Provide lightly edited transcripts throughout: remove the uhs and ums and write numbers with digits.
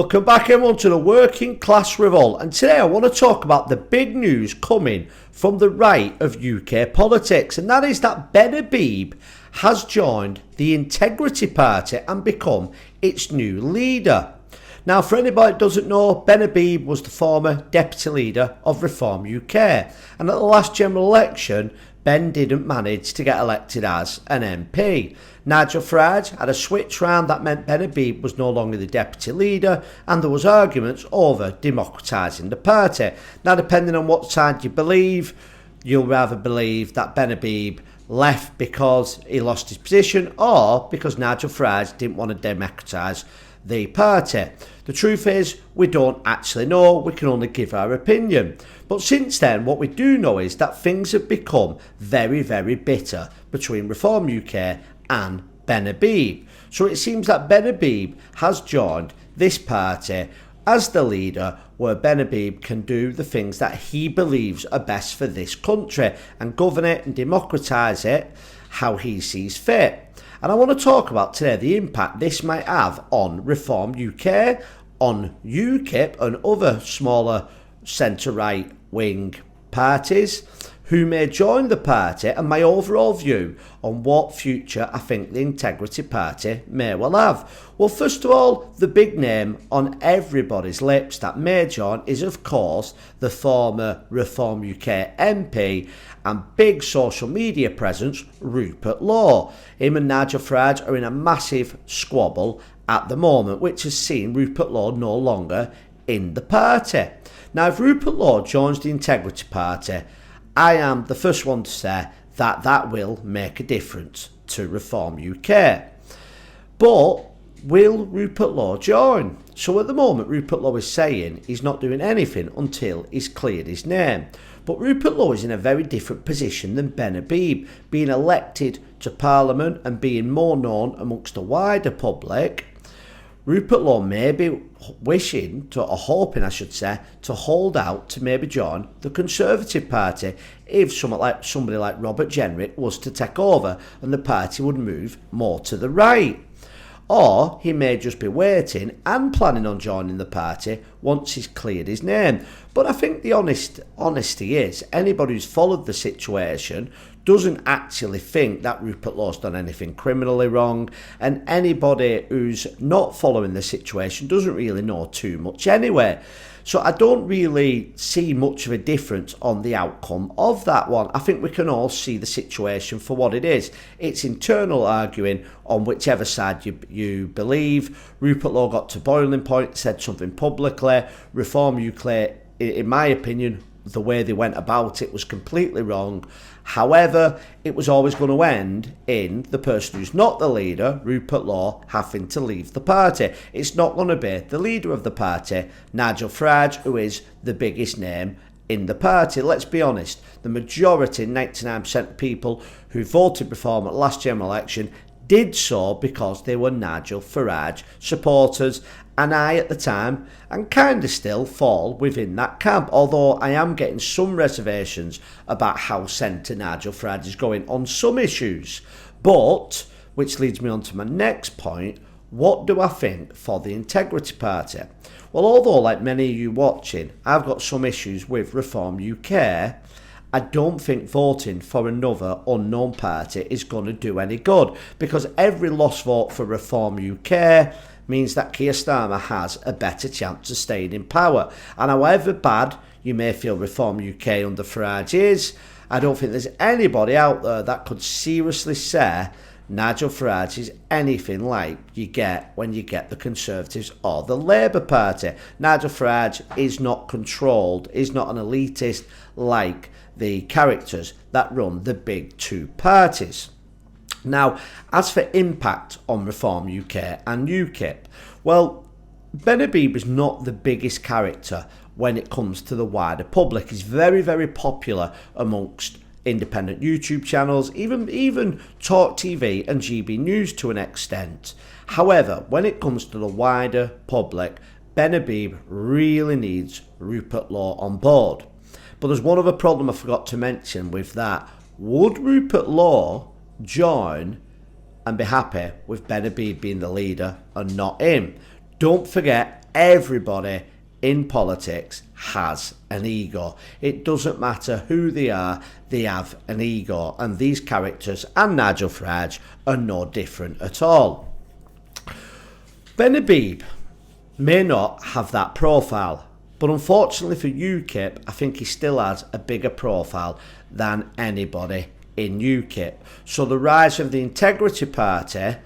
Welcome back everyone to the Working Class Revolt, and today I want to talk about the big news coming from the right of UK politics, and that is that Benabib has joined the Integrity Party and become its new leader. Now, for anybody that doesn't know, Benabib was the former deputy leader of Reform UK, and at the last general election Ben didn't manage to get elected as an MP. Nigel Farage had a switch round that meant Benabib was no longer the deputy leader, and there was arguments over democratising the party. Now, depending on what side you believe, you'll rather believe that Benabib left because he lost his position or because Nigel Farage didn't want to democratise the party. The truth is, we don't actually know, we can only give our opinion. But since then, what we do know is that things have become very, very bitter between Reform UK and Benabib. So it seems that Benabib has joined this party as the leader, where Benabib can do the things that he believes are best for this country and govern it and democratise it how he sees fit. And I want to talk about today the impact this might have on Reform UK, on UKIP and other smaller centre-right wing parties who may join the party, and my overall view on what future I think the Integrity Party may well have. Well, first of all, the big name on everybody's lips that may join is, of course, the former Reform UK MP and big social media presence, Rupert Lowe. Him and Nigel Farage are in a massive squabble at the moment, which has seen Rupert Lowe no longer in the party. Now, if Rupert Lowe joins the Integrity Party, I am the first one to say that that will make a difference to Reform UK. But will Rupert Lowe join? So at the moment, Rupert Lowe is saying he's not doing anything until he's cleared his name. But Rupert Lowe is in a very different position than Benabib, being elected to Parliament and being more known amongst the wider public. Rupert Lowe may be wishing, or hoping I should say, to hold out to maybe join the Conservative Party if somebody like Robert Jenrick was to take over and the party would move more to the right. Or he may just be waiting and planning on joining the party once he's cleared his name. But I think the honesty is, anybody who's followed the situation doesn't actually think that Rupert Lowe's done anything criminally wrong, and anybody who's not following the situation doesn't really know too much anyway. So I don't really see much of a difference on the outcome of that one. I think we can all see the situation for what it is. It's internal arguing on whichever side you believe. Rupert Lowe got to boiling point, said something publicly. Reform UK, in my opinion, the way they went about it was completely wrong. However, it was always going to end in the person who's not the leader, Rupert Lowe, having to leave the party. It's not going to be the leader of the party, Nigel Farage, who is the biggest name in the party. Let's be honest, the majority, 99% of people who voted Reform at last general election did so because they were Nigel Farage supporters, and I at the time, and kind of still, fall within that camp, although I am getting some reservations about how centre Nigel Farage is going on some issues. But, which leads me on to my next point, what do I think for the Integrity Party? Well, although like many of you watching, I've got some issues with Reform UK, I don't think voting for another unknown party is going to do any good, because every lost vote for Reform UK means that Keir Starmer has a better chance of staying in power. And however bad you may feel Reform UK under Farage is, I don't think there's anybody out there that could seriously say Nigel Farage is anything like you get when you get the Conservatives or the Labour Party. Nigel Farage is not controlled, is not an elitist like the characters that run the big two parties. Now, as for impact on Reform UK and UKIP, well, Benabib is not the biggest character when it comes to the wider public. He's very, very popular amongst independent YouTube channels, even Talk TV and GB News to an extent. However, when it comes to the wider public, Benabib really needs Rupert Lowe on board. But there's one other problem I forgot to mention with that. Would Rupert Lowe join and be happy with Benabib being the leader and not him? Don't forget, everybody in politics has an ego. It doesn't matter who they are, they have an ego. And these characters and Nigel Farage are no different at all. Benabib may not have that profile, but unfortunately for UKIP, I think he still has a bigger profile than anybody in UKIP. So the rise of the Integrity Party,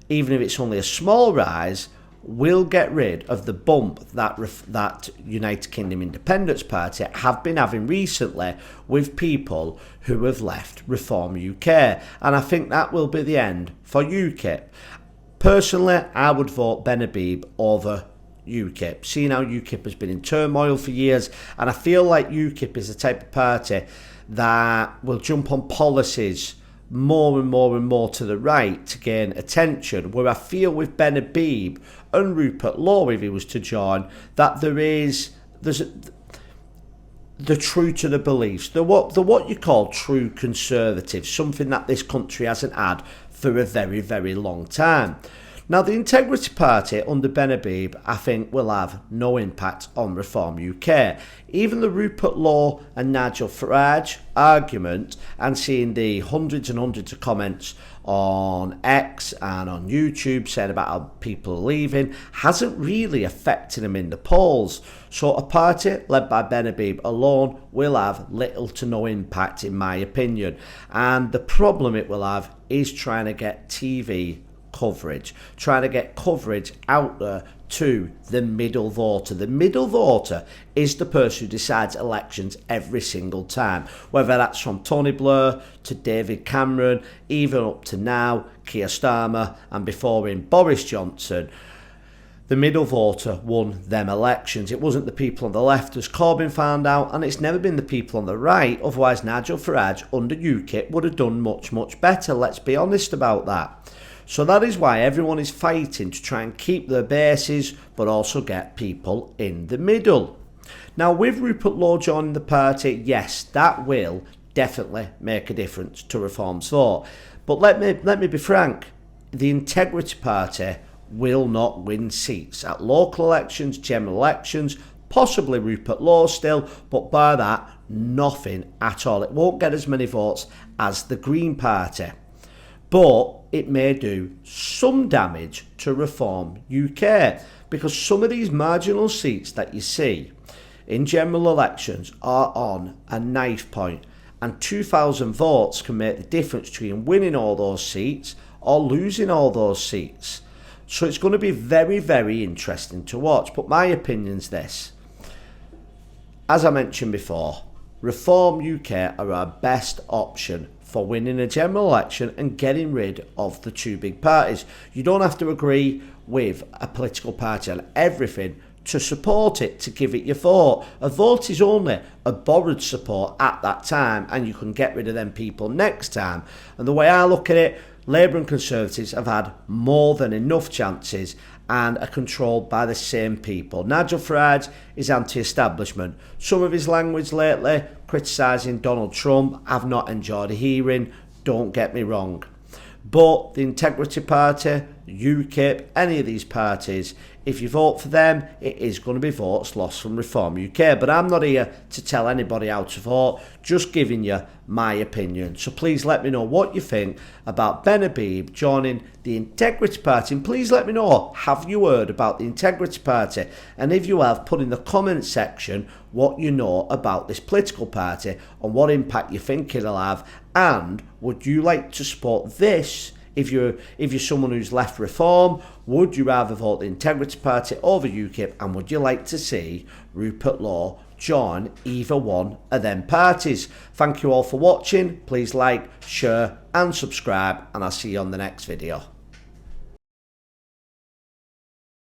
even if it's only a small rise, will get rid of the bump that United Kingdom Independence Party have been having recently with people who have left Reform UK. And I think that will be the end for UKIP. Personally, I would vote Benabib over UKIP, seeing how UKIP has been in turmoil for years, and I feel like UKIP is the type of party that will jump on policies more and more and more to the right to gain attention, where I feel with Benabib and Rupert Lowe, if he was to join, that there's the true to the beliefs, the what you call true conservatives, something that this country hasn't had for a very, very long time. Now, the Integrity Party under Benabib, I think, will have no impact on Reform UK. Even the Rupert Lowe and Nigel Farage argument, and seeing the hundreds and hundreds of comments on X and on YouTube saying about how people are leaving, hasn't really affected them in the polls. So a party led by Benabib alone will have little to no impact, in my opinion. And the problem it will have is trying to get TV coverage, trying to get coverage out there to the middle voter. The middle voter is the person who decides elections every single time, whether that's from Tony Blair to David Cameron, even up to now Keir Starmer, and before him Boris Johnson. The middle voter won them elections. It wasn't the people on the left, as Corbyn found out, and it's never been the people on the right. Otherwise Nigel Farage under UKIP would have done much, much better. Let's be honest about that. So that is why everyone is fighting to try and keep their bases, but also get people in the middle. Now, with Rupert Lowe joining the party, yes, that will definitely make a difference to Reform's vote. But let me be frank, the Integrity Party will not win seats at local elections, general elections, possibly Rupert Lowe still, but by that, nothing at all. It won't get as many votes as the Green Party. But it may do some damage to Reform UK, because some of these marginal seats that you see in general elections are on a knife point, and 2,000 votes can make the difference between winning all those seats or losing all those seats. So it's going to be very, very interesting to watch. But my opinion's this: as I mentioned before, Reform UK are our best option for winning a general election and getting rid of the two big parties. You don't have to agree with a political party on everything to support it, to give it your vote. A vote is only a borrowed support at that time, and you can get rid of them people next time. And the way I look at it, Labour and Conservatives have had more than enough chances and are controlled by the same people. Nigel Farage is anti-establishment. Some of his language lately, criticising Donald Trump, I've not enjoyed hearing, don't get me wrong. But the Integrity Party, UKIP, any of these parties, if you vote for them, it is going to be votes lost from Reform UK. But I'm not here to tell anybody how to vote, just giving you my opinion. So please let me know what you think about Benabib joining the Integrity Party. And please let me know, have you heard about the Integrity Party? And if you have, put in the comment section what you know about this political party and what impact you think it'll have. And would you like to support this? If you're someone who's left Reform, would you rather vote the Integrity Party over UKIP, and would you like to see Rupert Lowe join either one of them parties? Thank you all for watching. Please like, share and subscribe, and I'll see you on the next video.